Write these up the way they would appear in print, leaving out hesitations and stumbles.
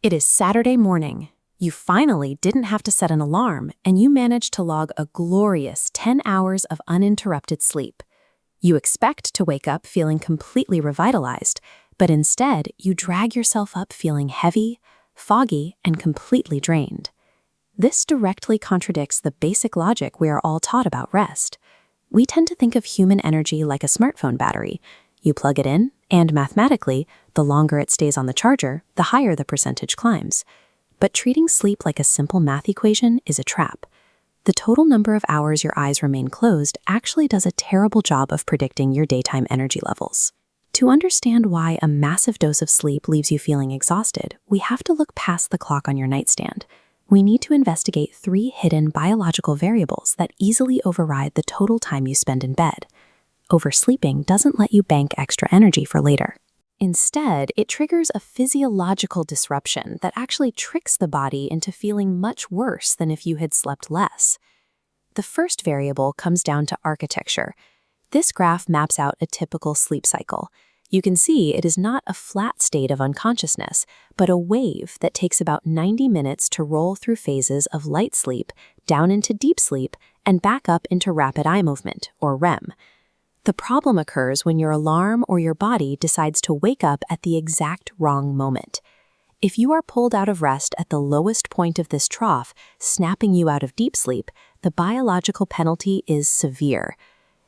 It is Saturday morning. You finally didn't have to set an alarm, and you managed to log a glorious 10 hours of uninterrupted sleep. You expect to wake up feeling completely revitalized, but instead you drag yourself up feeling heavy, foggy, and completely drained. This directly contradicts the basic logic we are all taught about rest. We tend to think of human energy like a smartphone battery. You plug it in, and mathematically, the longer it stays on the charger, the higher the percentage climbs. But treating sleep like a simple math equation is a trap. The total number of hours your eyes remain closed actually does a terrible job of predicting your daytime energy levels. To understand why a massive dose of sleep leaves you feeling exhausted, we have to look past the clock on your nightstand. We need to investigate 3 hidden biological variables that easily override the total time you spend in bed. Oversleeping doesn't let you bank extra energy for later. Instead, it triggers a physiological disruption that actually tricks the body into feeling much worse than if you had slept less. The first variable comes down to architecture. This graph maps out a typical sleep cycle. You can see it is not a flat state of unconsciousness, but a wave that takes about 90 minutes to roll through phases of light sleep, down into deep sleep, and back up into rapid eye movement, or REM. The problem occurs when your alarm or your body decides to wake up at the exact wrong moment. If you are pulled out of rest at the lowest point of this trough, snapping you out of deep sleep, the biological penalty is severe.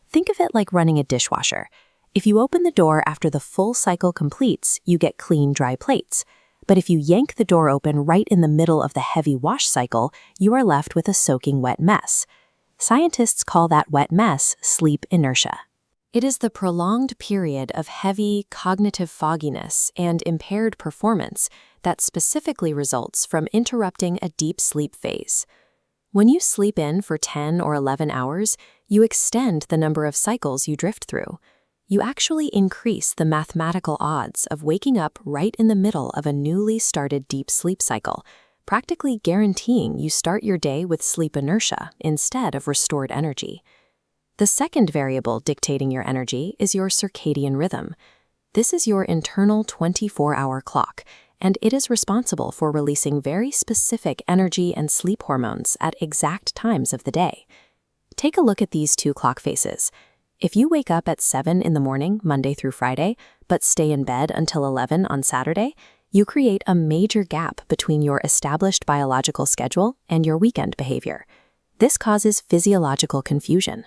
Think of it like running a dishwasher. If you open the door after the full cycle completes, you get clean, dry plates. But if you yank the door open right in the middle of the heavy wash cycle, you are left with a soaking wet mess. Scientists call that wet mess sleep inertia. It is the prolonged period of heavy cognitive fogginess and impaired performance that specifically results from interrupting a deep sleep phase. When you sleep in for 10 or 11 hours, you extend the number of cycles you drift through. You actually increase the mathematical odds of waking up right in the middle of a newly started deep sleep cycle, practically guaranteeing you start your day with sleep inertia instead of restored energy. The second variable dictating your energy is your circadian rhythm. This is your internal 24-hour clock, and it is responsible for releasing very specific energy and sleep hormones at exact times of the day. Take a look at these 2 clock faces. If you wake up at 7 in the morning, Monday through Friday, but stay in bed until 11 on Saturday, you create a major gap between your established biological schedule and your weekend behavior. This causes physiological confusion.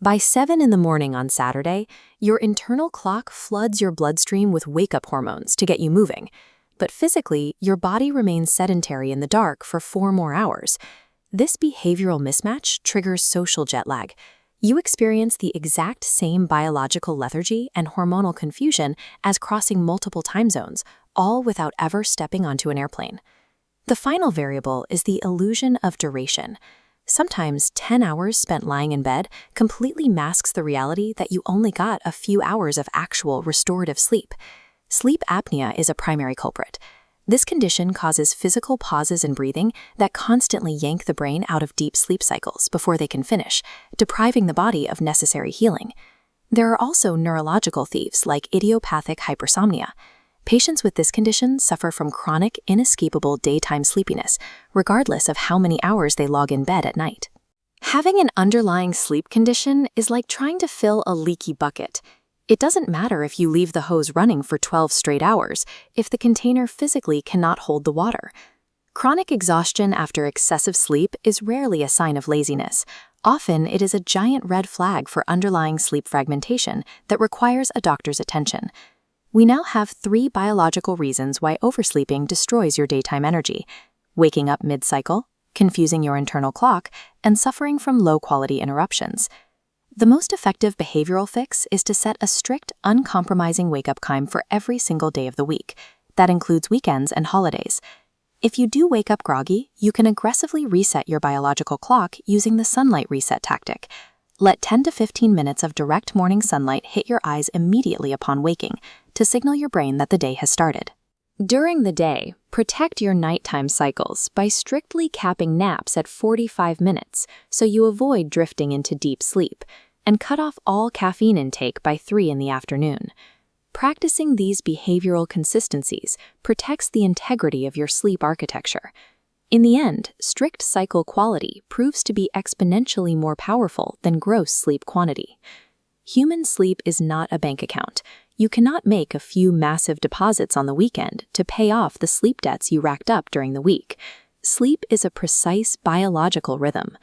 By 7 in the morning on Saturday, your internal clock floods your bloodstream with wake-up hormones to get you moving. But physically, your body remains sedentary in the dark for 4 more hours. This behavioral mismatch triggers social jet lag. You experience the exact same biological lethargy and hormonal confusion as crossing multiple time zones, all without ever stepping onto an airplane. The final variable is the illusion of duration. Sometimes 10 hours spent lying in bed completely masks the reality that you only got a few hours of actual restorative sleep. Sleep apnea is a primary culprit. This condition causes physical pauses in breathing that constantly yank the brain out of deep sleep cycles before they can finish, depriving the body of necessary healing. There are also neurological thieves like idiopathic hypersomnia. Patients with this condition suffer from chronic, inescapable daytime sleepiness, regardless of how many hours they log in bed at night. Having an underlying sleep condition is like trying to fill a leaky bucket. It doesn't matter if you leave the hose running for 12 straight hours if the container physically cannot hold the water. Chronic exhaustion after excessive sleep is rarely a sign of laziness. Often, it is a giant red flag for underlying sleep fragmentation that requires a doctor's attention. We now have 3 biological reasons why oversleeping destroys your daytime energy: waking up mid-cycle, confusing your internal clock, and suffering from low-quality interruptions. The most effective behavioral fix is to set a strict, uncompromising wake-up time for every single day of the week. That includes weekends and holidays. If you do wake up groggy, you can aggressively reset your biological clock using the sunlight reset tactic. Let 10 to 15 minutes of direct morning sunlight hit your eyes immediately upon waking to signal your brain that the day has started. During the day, protect your nighttime cycles by strictly capping naps at 45 minutes so you avoid drifting into deep sleep, and cut off all caffeine intake by 3 in the afternoon. Practicing these behavioral consistencies protects the integrity of your sleep architecture. In the end, strict cycle quality proves to be exponentially more powerful than gross sleep quantity. Human sleep is not a bank account. You cannot make a few massive deposits on the weekend to pay off the sleep debts you racked up during the week. Sleep is a precise biological rhythm.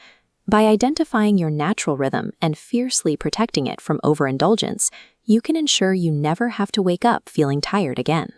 By identifying your natural rhythm and fiercely protecting it from overindulgence, you can ensure you never have to wake up feeling tired again.